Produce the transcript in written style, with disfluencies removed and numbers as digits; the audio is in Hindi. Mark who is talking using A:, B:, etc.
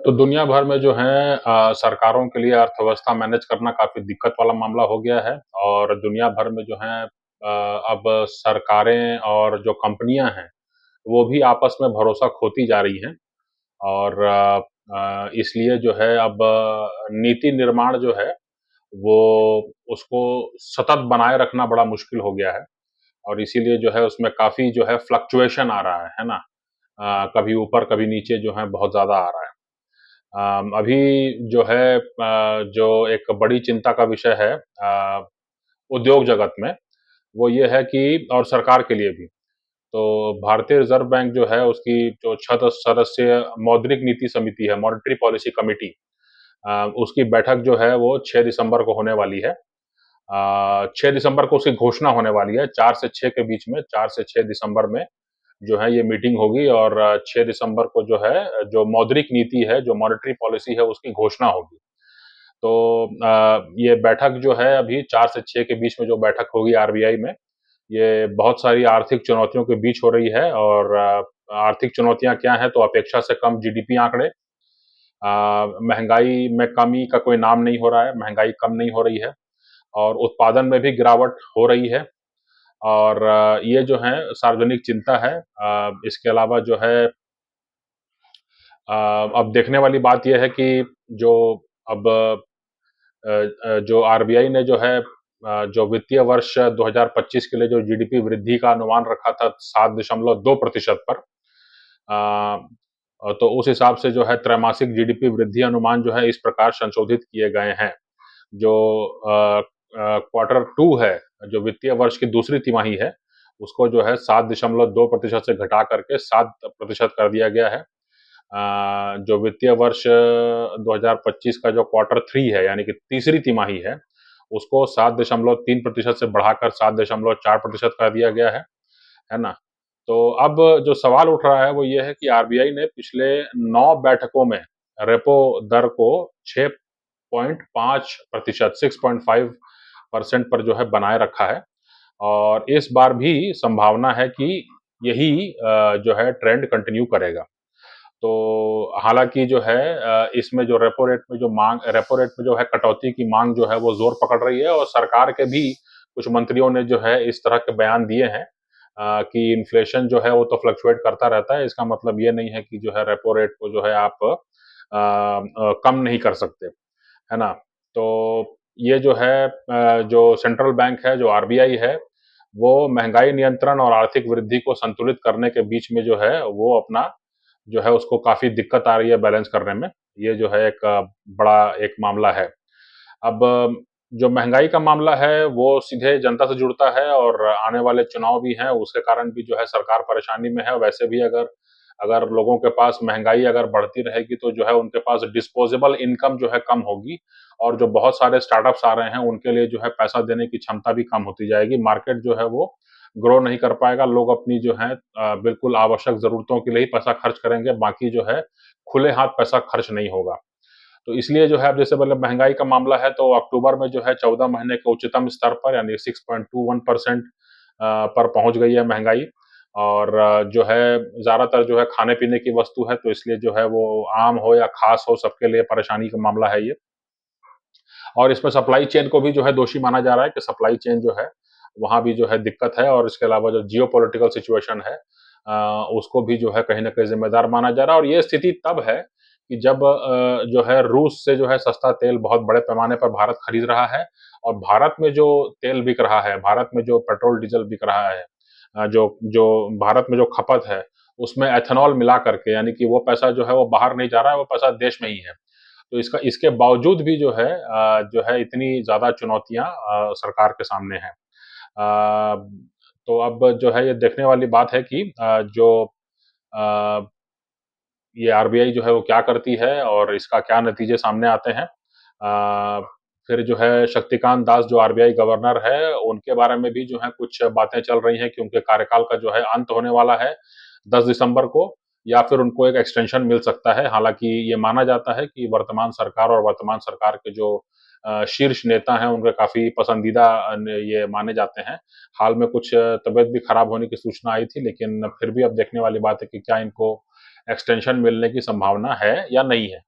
A: तो दुनिया भर में जो है सरकारों के लिए अर्थव्यवस्था मैनेज करना काफ़ी दिक्कत वाला मामला हो गया है और दुनिया भर में जो है अब सरकारें और जो कंपनियां हैं, वो भी आपस में भरोसा खोती जा रही हैं और इसलिए जो है अब नीति निर्माण जो है, वो उसको सतत बनाए रखना बड़ा मुश्किल हो गया है और इसीलिए जो है उसमें काफ़ी जो है फ्लक्चुएशन आ रहा है ना? कभी ऊपर कभी नीचे जो है बहुत ज़्यादा आ रहा है। अभी जो है जो एक बड़ी चिंता का विषय है उद्योग जगत में, वो ये है कि और सरकार के लिए भी। तो भारतीय रिज़र्व बैंक जो है उसकी जो 6 सदस्यीय मौद्रिक नीति समिति है, मॉनेटरी पॉलिसी कमिटी उसकी बैठक जो है वो 6 दिसंबर को होने वाली है। 6 दिसंबर को उसकी घोषणा होने वाली है, 4 से 6 के बीच में, 4 से 6 दिसंबर में जो है ये मीटिंग होगी और 6 दिसंबर को जो है जो मौद्रिक नीति है, जो मॉनेटरी पॉलिसी है उसकी घोषणा होगी। तो ये बैठक जो है अभी 4 से 6 के बीच में जो बैठक होगी आरबीआई में, ये बहुत सारी आर्थिक चुनौतियों के बीच हो रही है और आर्थिक चुनौतियाँ क्या हैं तो अपेक्षा से कम जीडीपी आंकड़े, महँगाई में कमी का कोई नाम नहीं हो रहा है, महँगाई कम नहीं हो रही है और उत्पादन में भी गिरावट हो रही है और ये जो है सार्वजनिक चिंता है। इसके अलावा जो है अब देखने वाली बात ये है कि जो अब जो आरबीआई ने जो है जो वित्तीय वर्ष 2025 के लिए जो जीडीपी वृद्धि का अनुमान रखा था 7.2% पर तो उस हिसाब से जो है त्रैमासिक जीडीपी वृद्धि अनुमान जो है इस प्रकार संशोधित किए गए हैं। जो क्वार्टर 2 है, जो वित्तीय वर्ष की दूसरी तिमाही है, उसको जो है 7.2% से घटा करके 7% कर दिया गया है। जो वित्तीय वर्ष 2025 का जो क्वार्टर 3 है, यानी कि तीसरी तिमाही है, उसको 7.3% से बढ़ाकर 7.4% कर दिया गया है ना? तो अब जो सवाल उठ रहा है वो ये है कि आरबीआई ने पिछले 9 बैठकों में रेपो दर को 6.5% 6.5% पर जो है बनाए रखा है और इस बार भी संभावना है कि यही जो है ट्रेंड कंटिन्यू करेगा। तो हालाँकि जो है इसमें जो रेपो रेट में जो है कटौती की माँग जो है वो ज़ोर पकड़ रही है और सरकार के भी कुछ मंत्रियों ने जो है इस तरह के बयान दिए हैं कि इन्फ्लेशन जो है वो तो फ्लक्चुएट करता रहता है, इसका मतलब ये नहीं है कि जो है रेपो रेट को जो है आप कम नहीं कर सकते, है ना? तो ये जो है जो सेंट्रल बैंक है, जो आरबीआई है, वो महँगाई नियंत्रण और आर्थिक वृद्धि को संतुलित करने के बीच में जो है वो अपना जो है उसको काफ़ी दिक्कत आ रही है बैलेंस करने में। ये जो है एक बड़ा एक मामला है। अब जो महँगाई का मामला है, वो सीधे जनता से जुड़ता है और आने वाले चुनाव भी हैं, उसके कारण भी जो है सरकार परेशानी में है। वैसे भी अगर अगर लोगों के पास महँगाई अगर बढ़ती रहेगी, तो जो है उनके पास डिस्पोज़ेबल इनकम जो है कम होगी और जो बहुत सारे स्टार्टअप्स आ रहे हैं, उनके लिए जो है पैसा देने की क्षमता भी कम होती जाएगी। मार्केट जो है वो ग्रो नहीं कर पाएगा। लोग अपनी जो है बिल्कुल आवश्यक ज़रूरतों के लिए ही पैसा खर्च करेंगे, बाकी जो है खुले हाथ पैसा खर्च नहीं होगा। तो इसलिए जो है अब जैसे मतलब महँगाई का मामला है तो अक्टूबर में जो है 14 महीने के उच्चतम स्तर पर यानी 6.21% पर पहुँच गई है महँगाई और जो है ज़्यादातर जो है खाने-पीने की वस्तु है तो इसलिए जो है वो आम हो या ख़ास हो सबके लिए परेशानी का मामला है ये। और इसमें सप्लाई चेन को भी जो है दोषी माना जा रहा है कि सप्लाई चेन जो है, वहाँ भी जो है दिक्कत है और इसके अलावा जो जियोपॉलिटिकल सिचुएशन है उसको भी जो है कहीं न कहीं ज़िम्मेदार माना जा रहा है और ये स्थिति तब है कि जब जो है रूस से जो है सस्ता तेल बहुत बड़े पैमाने पर भारत खरीद रहा है और भारत में जो तेल बिक रहा है, भारत में जो पेट्रोल, डीज़ल बिक रहा है जो जो भारत में जो खपत है, उसमें एथेनॉल मिला करके यानी कि वो पैसा जो है वो बाहर नहीं जा रहा है, वो पैसा देश में ही है। तो इसके बावजूद भी जो है इतनी ज़्यादा चुनौतियाँ सरकार के सामने हैं। तो अब जो है ये देखने वाली बात है कि अ, ये आरबीआई जो है वो क्या करती है और इसका क्या नतीजे सामने आते हैं। फिर जो है शक्तिकांत दास जो आरबीआई गवर्नर है, उनके बारे में भी जो है कुछ बातें चल रही हैं कि उनके कार्यकाल का जो है अंत होने वाला है 10 दिसंबर को या फिर उनको एक एक्सटेंशन मिल सकता है। हालाँकि ये माना जाता है कि वर्तमान सरकार के जो शीर्ष नेता हैं, उनके काफ़ी पसंदीदा ये माने जाते हैं। हाल में कुछ तबीयत भी खराब होने की सूचना आई थी, लेकिन फिर भी अब देखने वाली बात है कि क्या इनको एक्सटेंशन मिलने की संभावना है या नहीं है?